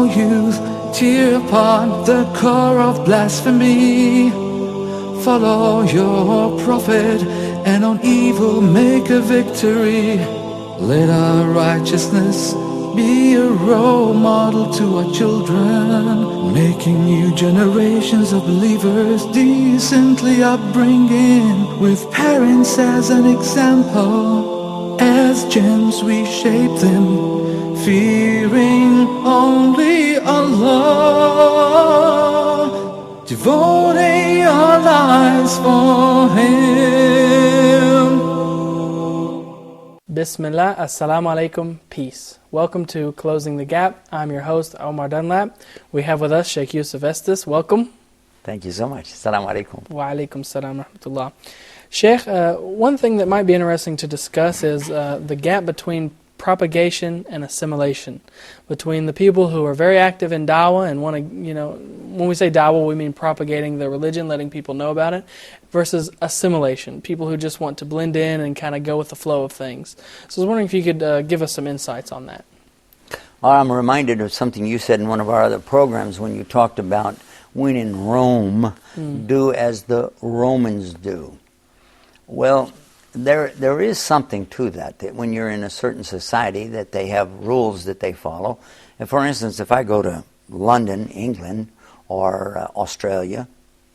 youth, tear upon the core of blasphemy. Follow your prophet, and on evil make a victory. Let our righteousness be a role model to our children, making new generations of believers decently upbringing, with parents as an example. As gems we shape them, fearing only Allah, devoting our lives for Him. Bismillah, Assalamu alaikum, peace. Welcome to Closing the Gap. I'm your host, Omar Dunlap. We have with us Sheikh Yusuf Estes. Welcome. Thank you so much. Assalamu alaikum. Wa alaikum salam rahmatullah. Sheikh, one thing that might be interesting to discuss is the gap between propagation and assimilation, between the people who are very active in da'wah and want to, when we say da'wah, we mean propagating the religion, letting people know about it, versus assimilation, people who just want to blend in and kind of go with the flow of things. So I was wondering if you could give us some insights on that. I'm reminded of something you said in one of our other programs when you talked about when in Rome, do as the Romans do. Well, there is something to that when you're in a certain society that they have rules that they follow. And for instance, if I go to London, England, or Australia,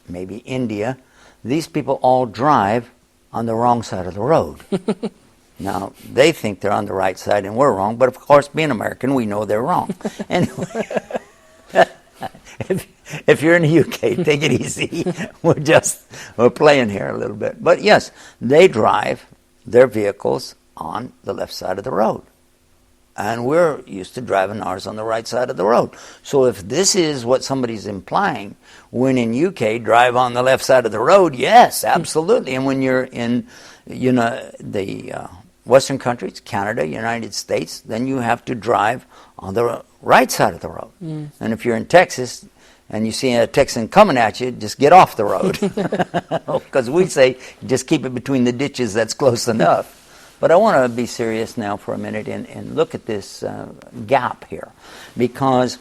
maybe India, these people all drive on the wrong side of the road. Now, they think they're on the right side and we're wrong, but of course, being American, we know they're wrong. Anyway, if you're in the UK, take it easy. We're playing here a little bit. But yes, they drive their vehicles on the left side of the road. And we're used to driving ours on the right side of the road. So if this is what somebody's implying, when in UK, drive on the left side of the road, yes, absolutely. And when you're in, the Western countries, Canada, United States, then you have to drive on the right side of the road. And if you're in Texas and you see a Texan coming at you, just get off the road. Because we say, just keep it between the ditches, that's close enough. But I want to be serious now for a minute and look at this gap here. Because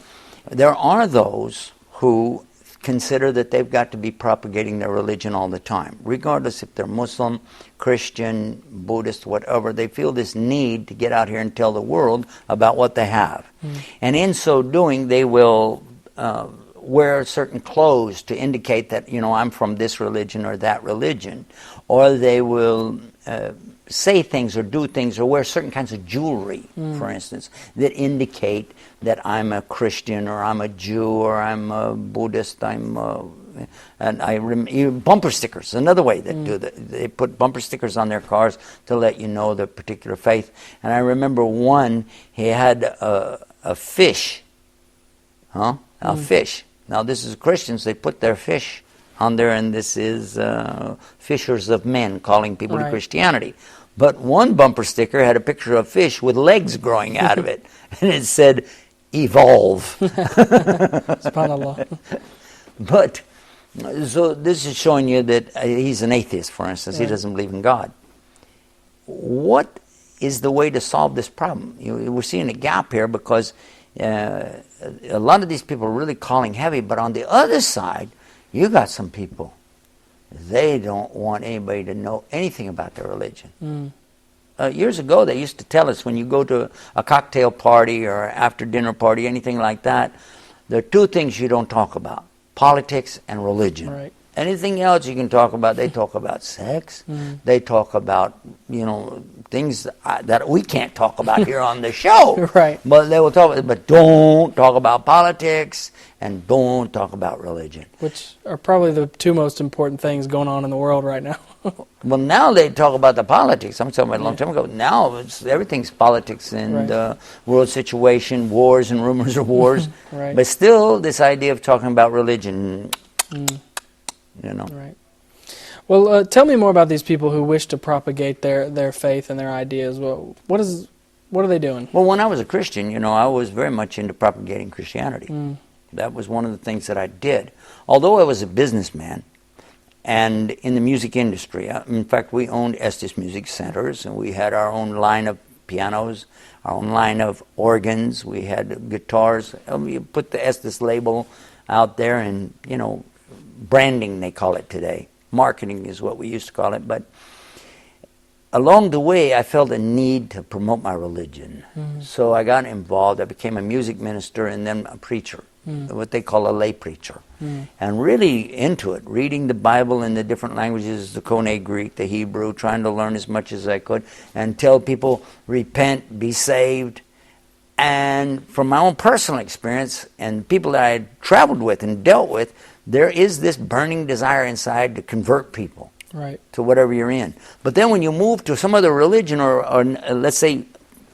there are those who consider that they've got to be propagating their religion all the time. Regardless if they're Muslim, Christian, Buddhist, whatever, they feel this need to get out here and tell the world about what they have. And in so doing, they will wear certain clothes to indicate that, I'm from this religion or that religion. Or they will say things or do things or wear certain kinds of jewelry, for instance, that indicate that I'm a Christian or I'm a Jew or I'm a Buddhist, bumper stickers, another way that do that. They put bumper stickers on their cars to let you know their particular faith. And I remember one, he had a fish, a fish. Now this is Christians, they put their fish on there, and this is fishers of men calling people to Christianity. But one bumper sticker had a picture of a fish with legs growing out of it, and it said, "Evolve." SubhanAllah. But, so this is showing you that he's an atheist, for instance. He doesn't believe in God. What is the way to solve this problem? We're seeing a gap here because a lot of these people are really calling heavy, but on the other side, you got some people, they don't want anybody to know anything about their religion. Years ago, they used to tell us when you go to a cocktail party or after dinner party, anything like that, there are two things you don't talk about: politics and religion. Right. Anything else you can talk about, they talk about sex, they talk about, things that we can't talk about here on the show. Right. But they will talk, but don't talk about politics and don't talk about religion. Which are probably the two most important things going on in the world right now. Well, now they talk about the politics. I'm talking about a long time ago. Now everything's politics and world situation, wars and rumors of wars. But still, this idea of talking about religion, Right. Well, tell me more about these people who wish to propagate their faith and their ideas. Well, what are they doing? Well, when I was a Christian, I was very much into propagating Christianity. That was one of the things that I did. Although I was a businessman, and in the music industry, in fact, we owned Estes Music Centers, and we had our own line of pianos, our own line of organs. We had guitars. We put the Estes label out there, and, you know, branding, they call it today. Marketing is what we used to call it. But along the way, I felt a need to promote my religion. So I got involved. I became a music minister and then a preacher, what they call a lay preacher. And really into it, reading the Bible in the different languages, the Koine Greek, the Hebrew, trying to learn as much as I could, and tell people, repent, be saved. And from my own personal experience and people that I had traveled with and dealt with, there is this burning desire inside to convert people. Right. To whatever you're in. But then when you move to some other religion, or let's say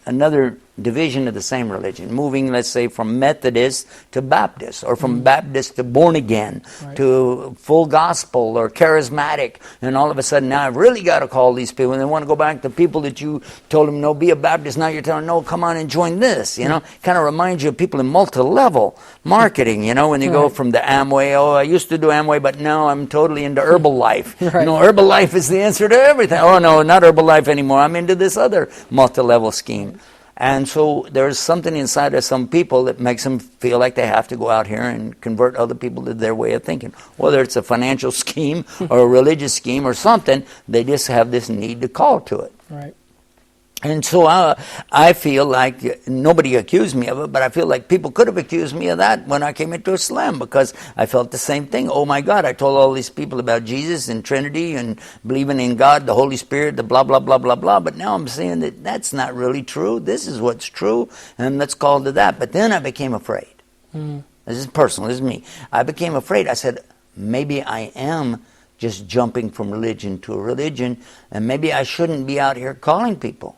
another division of the same religion, moving, let's say, from Methodist to Baptist, or from Baptist to born again, to full gospel or charismatic, and all of a sudden now I've really got to call these people, and they want to go back to people that you told them, no, be a Baptist. Now you're telling them, no, come on and join this. You know, kind of reminds you of people in multi-level marketing. You know, when you go from the Amway, oh, I used to do Amway, but now I'm totally into Herbalife. You know, Herbalife is the answer to everything. Oh no, not Herbalife anymore. I'm into this other multi-level scheme. And so there's something inside of some people that makes them feel like they have to go out here and convert other people to their way of thinking. Whether it's a financial scheme or a religious scheme or something, they just have this need to call to it. Right. And so I feel like, nobody accused me of it, but I feel like people could have accused me of that when I came into Islam, because I felt the same thing. Oh my God, I told all these people about Jesus and Trinity and believing in God, the Holy Spirit, the blah, blah, blah, blah, blah. But now I'm saying that that's not really true. This is what's true, and let's call to that. But then I became afraid. This is personal, this is me. I became afraid. I said, maybe I am just jumping from religion to a religion, and maybe I shouldn't be out here calling people.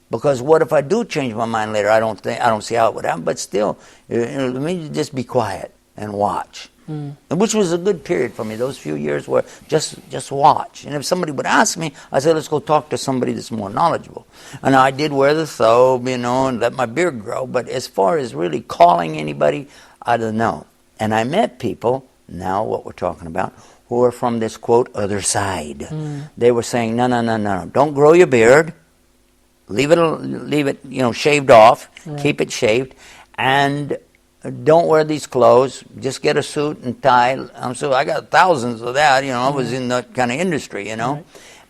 Because what if I do change my mind later? I don't see how it would happen. But still, let me just be quiet and watch. And which was a good period for me. Those few years where just watch. And if somebody would ask me, I said, let's go talk to somebody that's more knowledgeable. And I did wear the thobe, you know, and let my beard grow. But as far as really calling anybody, I don't know. And I met people, now what we're talking about, who are from this, quote, other side. They were saying, no, don't grow your beard. Leave it, you know, shaved off. Keep it shaved, and don't wear these clothes. Just get a suit and tie. So I got thousands of that. You know, I was in that kind of industry. You know,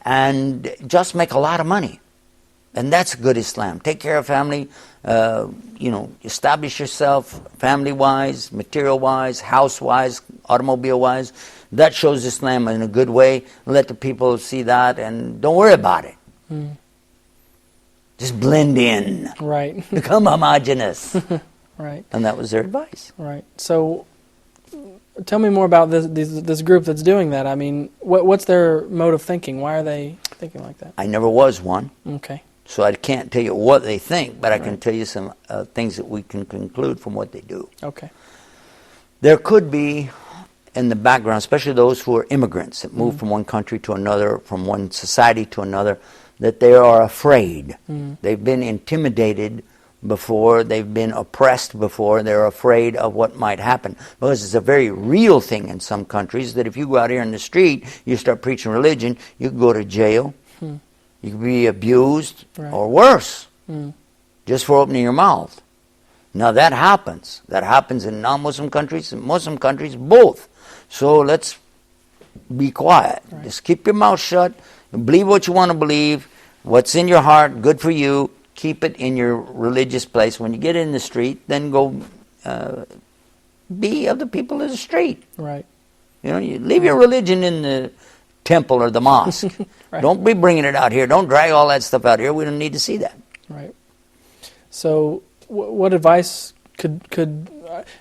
and just make a lot of money, and that's good Islam. Take care of family. You know, establish yourself family-wise, material-wise, house-wise, automobile-wise. That shows Islam in a good way. Let the people see that, and don't worry about it. Just blend in. Right. Become homogenous. Right. And that was their advice. Right. So tell me more about this group that's doing that. I mean, what's their mode of thinking? Why are they thinking like that? I never was one. Okay. So I can't tell you what they think, but I can tell you some things that we can conclude from what they do. Okay. There could be in the background, especially those who are immigrants that move from one country to another, from one society to another, that they are afraid. They've been intimidated before, they've been oppressed before, they're afraid of what might happen. Because it's a very real thing in some countries that if you go out here in the street, you start preaching religion, you can go to jail, you can be abused, or worse, just for opening your mouth. Now that happens. That happens in non-Muslim countries and Muslim countries, both. So let's be quiet. Just keep your mouth shut. Believe what you want to believe. What's in your heart, good for you. Keep it in your religious place. When you get in the street, then go be of the people of the street. Right. You know, you leave your religion in the temple or the mosque. Don't be bringing it out here. Don't drag all that stuff out here. We don't need to see that. Right. So, what advice could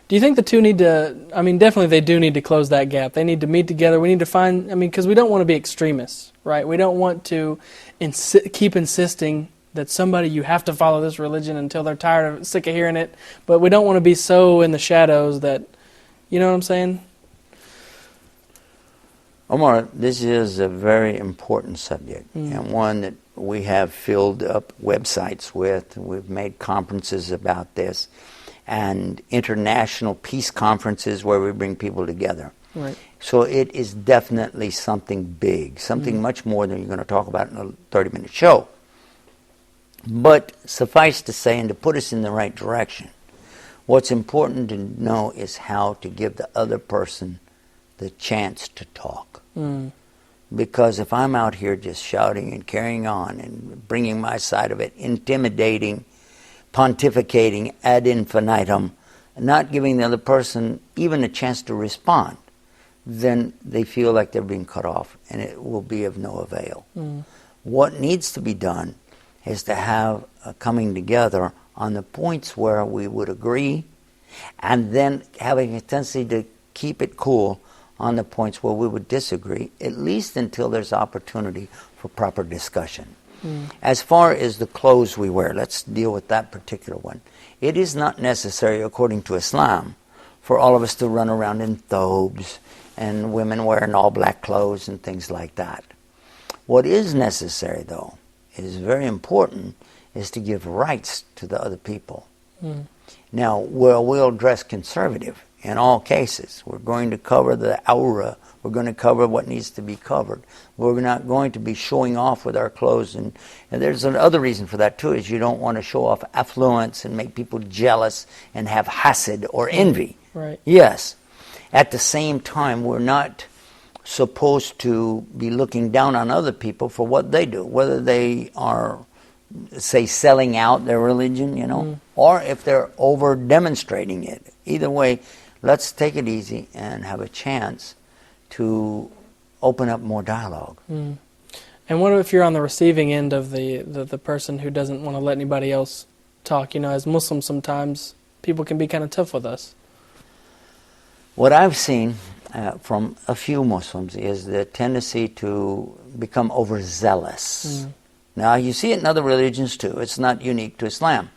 do you think the two need to? I mean, definitely they do need to close that gap. They need to meet together. We need to find. I mean, because we don't want to be extremists, right? We don't want to keep insisting that somebody, you have to follow this religion until they're tired of it, sick of hearing it. But we don't want to be so in the shadows that, you know what I'm saying? Omar, this is a very important subject, and one that we have filled up websites with. We've made conferences about this, and international peace conferences where we bring people together. Right. So it is definitely something big, something much more than you're going to talk about in a 30-minute show. But suffice to say, and to put us in the right direction, what's important to know is how to give the other person the chance to talk. Because if I'm out here just shouting and carrying on and bringing my side of it, intimidating, pontificating ad infinitum, not giving the other person even a chance to respond, then they feel like they're being cut off, and it will be of no avail. What needs to be done is to have a coming together on the points where we would agree, and then having a tendency to keep it cool on the points where we would disagree, at least until there's opportunity for proper discussion. As far as the clothes we wear, let's deal with that particular one. It is not necessary, according to Islam, for all of us to run around in thobes and women wearing all black clothes and things like that. What is necessary, though, is very important, is to give rights to the other people. Now, we'll dress conservative in all cases. We're going to cover the aura. We're going to cover what needs to be covered. We're not going to be showing off with our clothes. And there's another reason for that, too, is you don't want to show off affluence and make people jealous and have hasad or envy. Right. Yes. At the same time, we're not supposed to be looking down on other people for what they do, whether they are, say, selling out their religion, or if they're over-demonstrating it. Either way, let's take it easy and have a chance to open up more dialogue. And what if you're on the receiving end of the person who doesn't want to let anybody else talk? As Muslims, sometimes people can be kind of tough with us. What I've seen from a few Muslims is the tendency to become overzealous. Now, you see it in other religions too. It's not unique to Islam.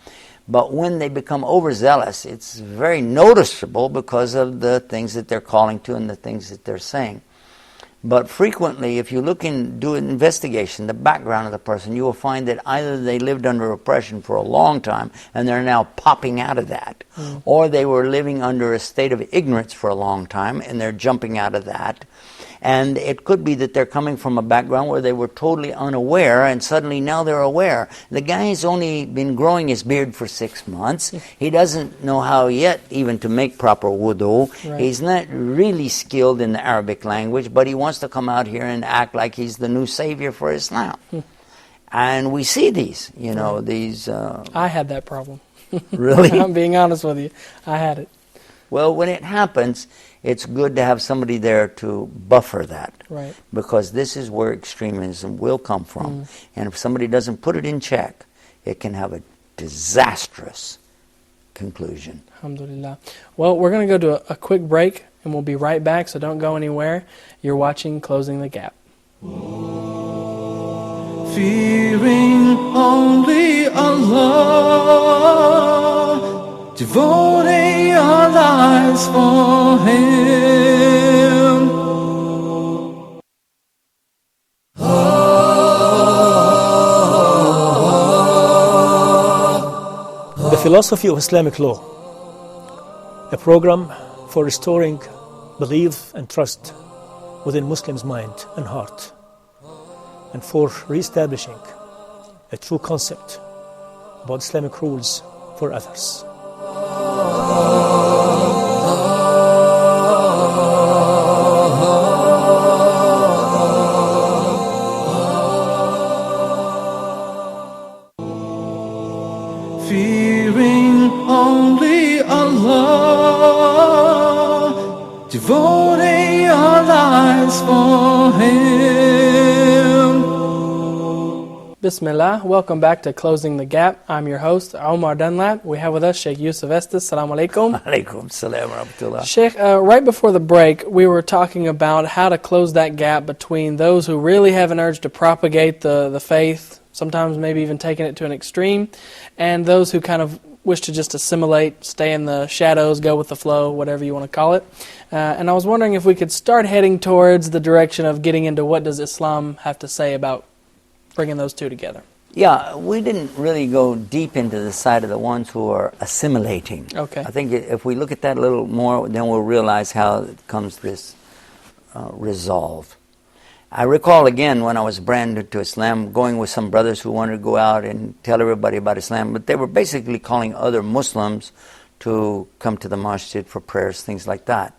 But when they become overzealous, it's very noticeable because of the things that they're calling to and the things that they're saying. But frequently, if you look and do an investigation, the background of the person, you will find that either they lived under oppression for a long time and they're now popping out of that, or they were living under a state of ignorance for a long time and they're jumping out of that. And it could be that they're coming from a background where they were totally unaware and suddenly now they're aware. The guy's only been growing his beard for 6 months. He doesn't know how yet even to make proper wudu. Right. He's not really skilled in the Arabic language, but he wants to come out here and act like he's the new savior for Islam. And we see these, these... I had that problem. Really? I'm being honest with you. I had it. Well, when it happens, it's good to have somebody there to buffer that. Right. Because this is where extremism will come from. And if somebody doesn't put it in check, it can have a disastrous conclusion. Alhamdulillah. Well, we're going to go to a quick break, and we'll be right back, so don't go anywhere. You're watching Closing the Gap. Fearing only Allah, devoting our lives for Him. The Philosophy of Islamic Law, a program for restoring belief and trust within Muslims' mind and heart, and for re-establishing a true concept about Islamic rules for others. Fearing only Allah, devoting our lives for Him. Bismillah. Welcome back to Closing the Gap. I'm your host, Omar Dunlap. We have with us Sheikh Yusuf Estes. Assalamu alaikum. Alaikum salam wa rahmatullah. Sheikh, right before the break, we were talking about how to close that gap between those who really have an urge to propagate the faith, sometimes maybe even taking it to an extreme, and those who kind of wish to just assimilate, stay in the shadows, go with the flow, whatever you want to call it. And I was wondering if we could start heading towards the direction of getting into what does Islam have to say about bringing those two together. Yeah, we didn't really go deep into the side of the ones who are assimilating. Okay. I think if we look at that a little more, then we'll realize how it comes this resolve. I recall again when I was brand new to Islam, going with some brothers who wanted to go out and tell everybody about Islam, but they were basically calling other Muslims to come to the masjid for prayers, things like that.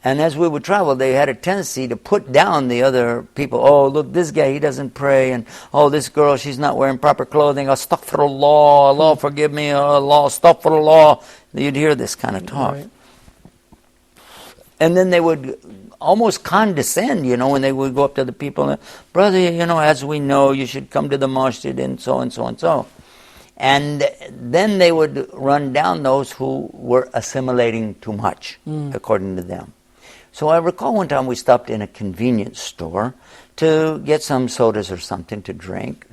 And as we would travel, they had a tendency to put down the other people. Oh, look, this guy, he doesn't pray. And, oh, this girl, she's not wearing proper clothing. Astaghfirullah, Allah forgive me, Allah, astaghfirullah. You'd hear this kind of talk. Right. And then they would almost condescend, when they would go up to the people. And, brother, as we know, you should come to the masjid and so and so and so. And then they would run down those who were assimilating too much, according to them. So I recall one time we stopped in a convenience store to get some sodas or something to drink,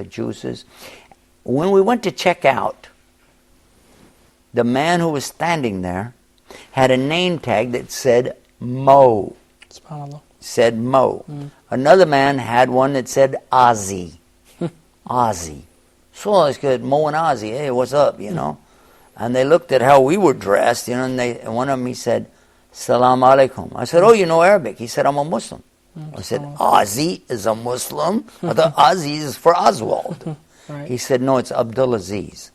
juices. When we went to check out, the man who was standing there had a name tag that said Mo. SubhanAllah. Said Mo. Another man had one that said Ozzy. Ozzy. So I said, Mo and Ozzy, hey, what's up, And they looked at how we were dressed, and one of them, he said, Salam alaikum. I said, oh, you know Arabic? He said, I'm a Muslim. I said, Ozzy is a Muslim? I thought Ozzy is for Oswald. Right. He said, no, it's Abdul Aziz.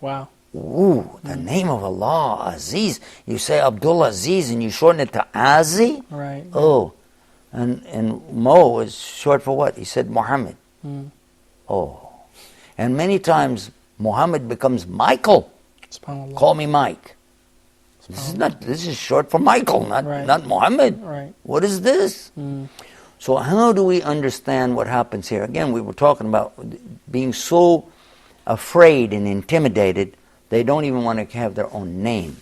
Wow. Ooh, the name of Allah, Aziz. You say Abdul Aziz and you shorten it to Azi? Right. Oh. And Mo is short for what? He said Muhammad. Oh. And many times Muhammad becomes Michael. SubhanAllah. Call me Mike. This is short for Michael, not Muhammad. Right. What is this? So how do we understand what happens here? Again, we were talking about being so afraid and intimidated, they don't even want to have their own name.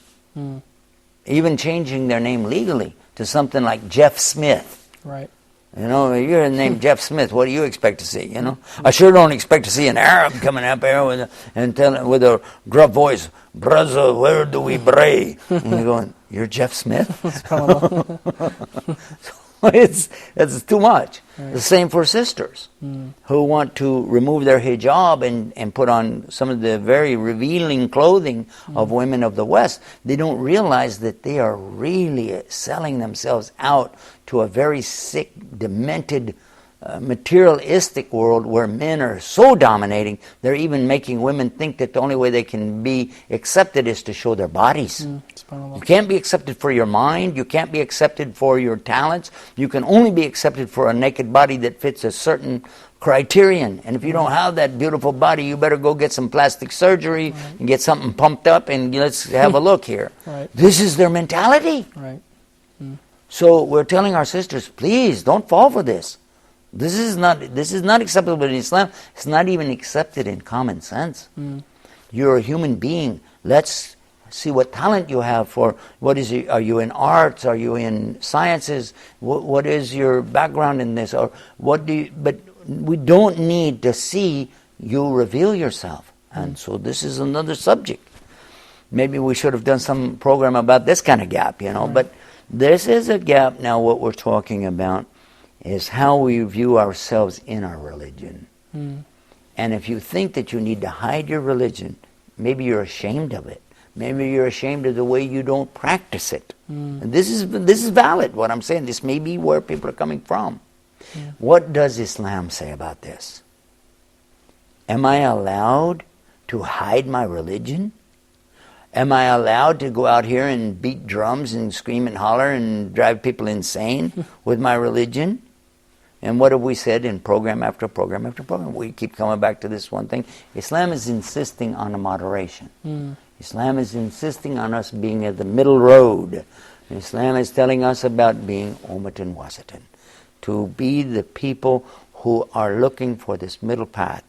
Even changing their name legally to something like Jeff Smith. Right. You're named Jeff Smith. What do you expect to see? I sure don't expect to see an Arab coming up here with a gruff voice, brother, where do we pray? And you're going, you're Jeff Smith? It's too much. Right. The same for sisters who want to remove their hijab and put on some of the very revealing clothing of women of the West. They don't realize that they are really selling themselves out to a very sick, demented, materialistic world where men are so dominating, they're even making women think that the only way they can be accepted is to show their bodies. You can't be accepted for your mind. You can't be accepted for your talents. You can only be accepted for a naked body that fits a certain criterion. And if you don't have that beautiful body, you better go get some plastic surgery and get something pumped up and let's have a look here. Right. This is their mentality. Right. So we're telling our sisters, please don't fall for this. This is not acceptable in Islam. It's not even accepted in common sense. You're a human being. Let's see what talent you have for. What is it? Are you in arts? Are you in sciences? What is your background in this? Or what do you? But we don't need to see you reveal yourself. And so this is another subject. Maybe we should have done some program about this kind of gap, Right. But this is a gap now. What we're talking about is how we view ourselves in our religion. And if you think that you need to hide your religion, maybe you're ashamed of it. Maybe you're ashamed of the way you don't practice it. And this is valid, what I'm saying. This may be where people are coming from. What does Islam say about this? Am I allowed to hide my religion? Am I allowed to go out here and beat drums and scream and holler and drive people insane with my religion? And what have we said in program after program after program? We keep coming back to this one thing. Islam is insisting on a moderation. Islam is insisting on us being at the middle road. Islam is telling us about being ummatan wasatan, to be the people who are looking for this middle path.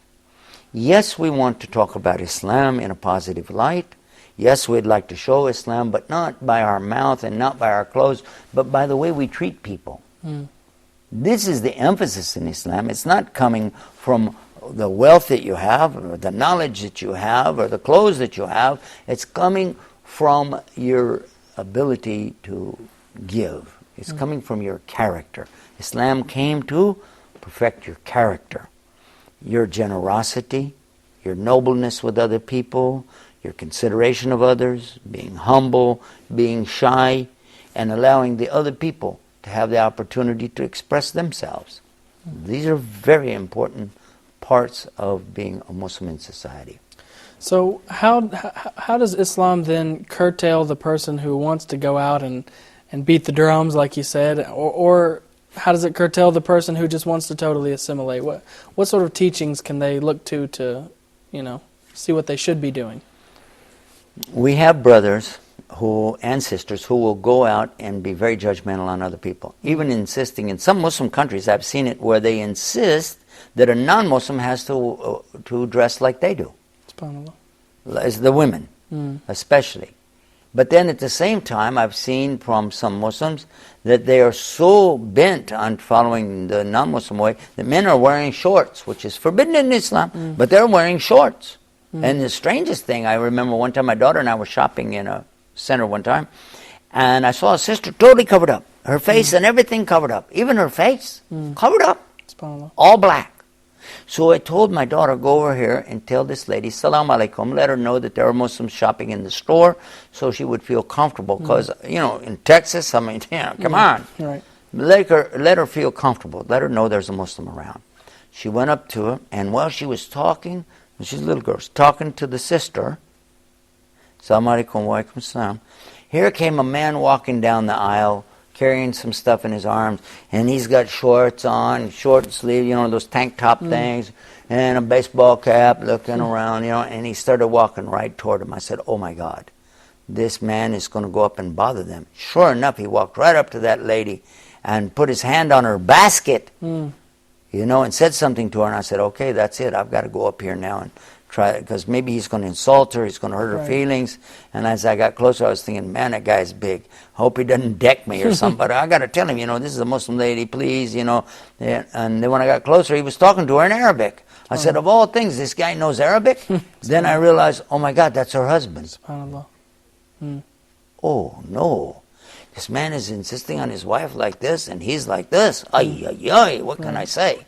Yes, we want to talk about Islam in a positive light. Yes, we'd like to show Islam, but not by our mouth and not by our clothes, but by the way we treat people. This is the emphasis in Islam. It's not coming from the wealth that you have, or the knowledge that you have, or the clothes that you have. It's coming from your ability to give. It's coming from your character. Islam came to perfect your character, your generosity, your nobleness with other people, your consideration of others, being humble, being shy, and allowing the other people to have the opportunity to express themselves. These are very important parts of being a Muslim in society. So how does Islam then curtail the person who wants to go out and beat the drums, like you said, or how does it curtail the person who just wants to totally assimilate? What sort of teachings can they look to see what they should be doing? We have brothers and sisters who will go out and be very judgmental on other people, even insisting in some Muslim countries. I've seen it where they insist that a non-Muslim has to dress like they do. SubhanAllah. As the women, especially. But then at the same time, I've seen from some Muslims that they are so bent on following the non-Muslim way that men are wearing shorts, which is forbidden in Islam, but they're wearing shorts. And the strangest thing, I remember one time my daughter and I were shopping in a center one time, and I saw a sister totally covered up. Her face and everything covered up. Even her face, covered up. SubhanAllah. All black. So I told my daughter, go over here and tell this lady, Salaam alaikum, let her know that there are Muslims shopping in the store, so she would feel comfortable. Because, in Texas, I mean, come on. Right. Let her feel comfortable. Let her know there's a Muslim around. She went up to her, and while she was talking, she's a little girl, talking to the sister, Salaam alaikum wa alaikum salam, here came a man walking down the aisle, carrying some stuff in his arms, and he's got shorts on, short sleeve, those tank top things, and a baseball cap, looking around, and he started walking right toward him. I said, oh my God, this man is going to go up and bother them. Sure enough, he walked right up to that lady and put his hand on her basket, and said something to her, and I said, okay, that's it, I've got to go up here now and try it, because maybe he's going to insult her, he's going to hurt her feelings. And as I got closer, I was thinking, man, that guy's big. Hope he doesn't deck me or something. But I got to tell him, this is a Muslim lady, please, Yeah. And then when I got closer, he was talking to her in Arabic. I said, of all things, this guy knows Arabic? Then I realized, oh my God, that's her husband. SubhanAllah. Oh no, this man is insisting on his wife like this, and he's like this. Ay, ay, ay, what can I say?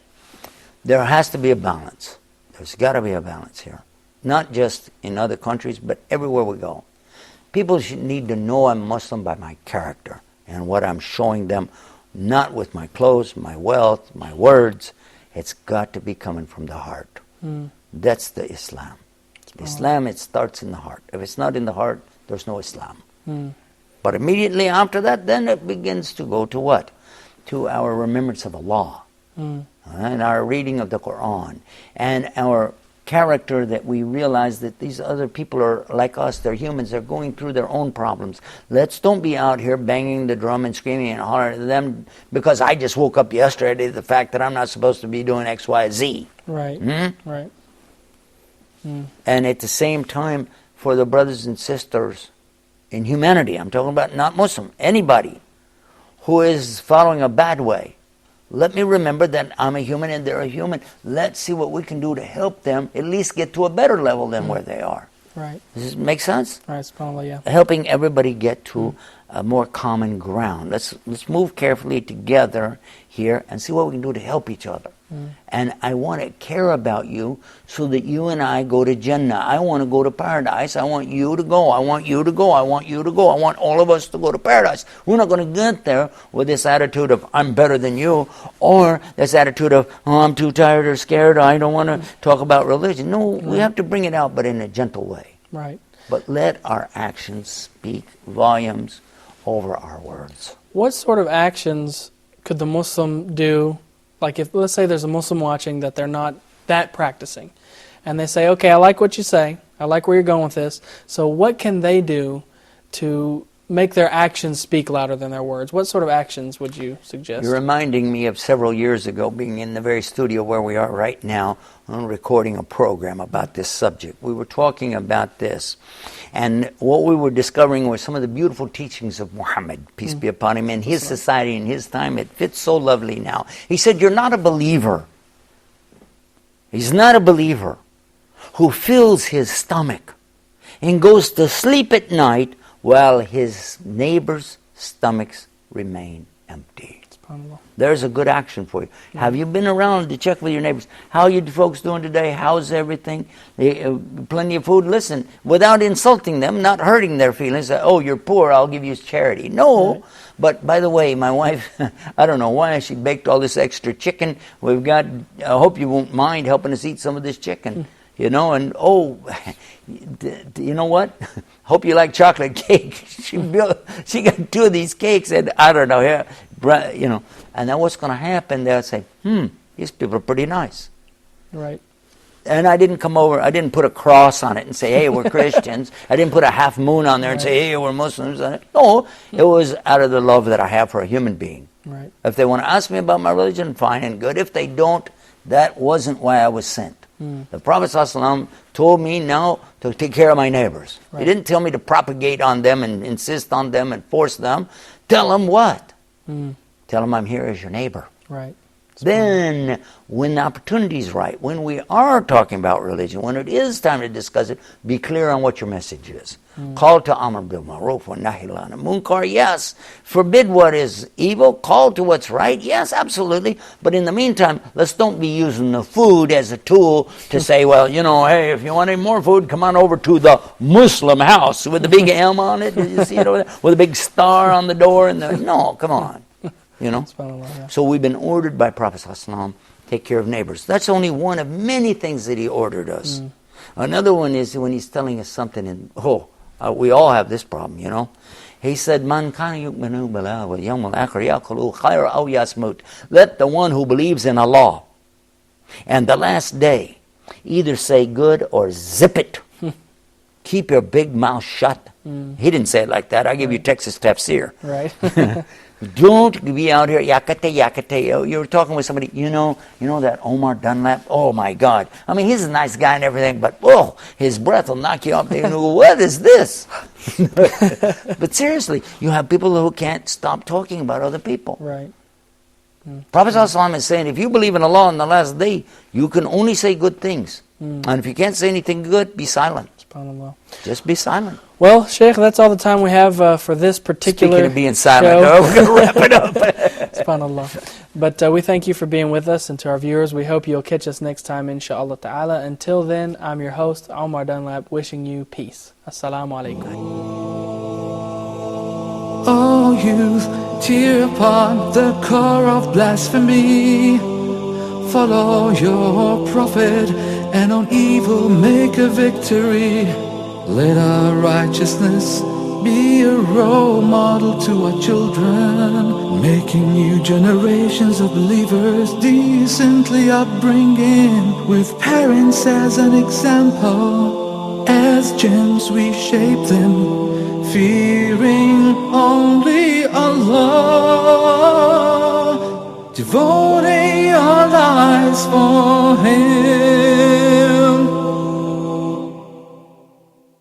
There has to be a balance. There's got to be a balance here. Not just in other countries, but everywhere we go. People should need to know I'm Muslim by my character and what I'm showing them, not with my clothes, my wealth, my words. It's got to be coming from the heart. That's the Islam. Islam, it starts in the heart. If it's not in the heart, there's no Islam. But immediately after that, then it begins to go to what? To our remembrance of Allah. And our reading of the Quran, and our character, that we realize that these other people are like us, they're humans, they're going through their own problems. Don't be out here banging the drum and screaming and hollering at them because I just woke up yesterday to the fact that I'm not supposed to be doing X, Y, Z. Right. Right. And at the same time, for the brothers and sisters in humanity, I'm talking about not Muslim, anybody who is following a bad way, let me remember that I'm a human and they're a human. Let's see what we can do to help them at least get to a better level than where they are. Right. Does this make sense? Right, SubhanAllah, yeah. Helping everybody get to a more common ground. Let's move carefully together here and see what we can do to help each other. And I want to care about you so that you and I go to Jannah. I want to go to paradise. I want you to go. I want you to go. I want you to go. I want all of us to go to paradise. We're not going to get there with this attitude of I'm better than you, or this attitude of I'm too tired or scared, I don't want to talk about religion. No, we have to bring it out, but in a gentle way. Right. But let our actions speak volumes over our words. What sort of actions could the Muslim do? Like if, let's say there's a Muslim watching that they're not that practicing, and they say, okay, I like what you say, I like where you're going with this, so what can they do to make their actions speak louder than their words? What sort of actions would you suggest? You're reminding me of several years ago being in the very studio where we are right now, recording a program about this subject. We were talking about this, and what we were discovering was some of the beautiful teachings of Muhammad, peace be upon him, in his society, in his time. It fits so lovely now. He said, you're not a believer. He's not a believer who fills his stomach and goes to sleep at night while his neighbors' stomachs remain empty. SubhanAllah. There's a good action for you. Have you been around to check with your neighbors? How you folks doing today? How's everything? Plenty of food? Listen, without insulting them, not hurting their feelings. Oh, you're poor, I'll give you charity. No. Right. But by the way, my wife, I don't know why she baked all this extra chicken. We've got, I hope you won't mind helping us eat some of this chicken. You know, and you know what? Hope you like chocolate cake. She got 2 of these cakes, and I don't know, you know. And then what's going to happen? They'll say, these people are pretty nice. Right. And I didn't come over, I didn't put a cross on it and say, hey, we're Christians. I didn't put a half moon on there and say, hey, we're Muslims on it. No, it was out of the love that I have for a human being. Right. If they want to ask me about my religion, fine and good. If they don't, that wasn't why I was sent. The Prophet ﷺ told me now to take care of my neighbors. Right. He didn't tell me to propagate on them and insist on them and force them. Tell them what? Tell them I'm here as your neighbor. Right. Then, when the opportunity is right, when we are talking about religion, when it is time to discuss it, be clear on what your message is. Call to Amr bil Ma'ruf wa Nahi anil Munkar, yes. Forbid what is evil. Call to what's right, yes, absolutely. But in the meantime, let's don't be using the food as a tool to say, well, you know, hey, if you want any more food, come on over to the Muslim house with the big M on it. Did you see it over there? With a big star on the door. No, come on. You know? Yeah. So we've been ordered by Prophet ﷺ, take care of neighbors. That's only one of many things that he ordered us. Another one is when he's telling us something, and we all have this problem, you know. He said, "Man kana yu'minu billahi wal yawmil akhir yaqulu khayra aw yasmut." Let the one who believes in Allah and the last day either say good or zip it. Keep your big mouth shut. He didn't say it like that. I give you Texas tafsir. Right. Don't be out here yakate. You're talking with somebody, you know that Omar Dunlap? Oh my God. I mean, he's a nice guy and everything, but his breath will knock you off. You go, what is this? But seriously, you have people who can't stop talking about other people. Right. Prophet ﷺ is saying, if you believe in Allah on the last day, you can only say good things. And if you can't say anything good, be silent. SubhanAllah. Just be silent. Well, Sheikh, that's all the time we have for this particular Speaking of being silent, show. we're going to wrap it up. SubhanAllah. But we thank you for being with us, and to our viewers, we hope you'll catch us next time, inshaAllah ta'ala. Until then, I'm your host, Omar Dunlap, wishing you peace. Assalamu alaikum. O youth, tear upon the core of blasphemy. Follow your prophet, and on evil make a victory. Let our righteousness be a role model to our children, making new generations of believers decently upbringing, with parents as an example. As gems we shape them, fearing only Allah, devoting our lives for Him.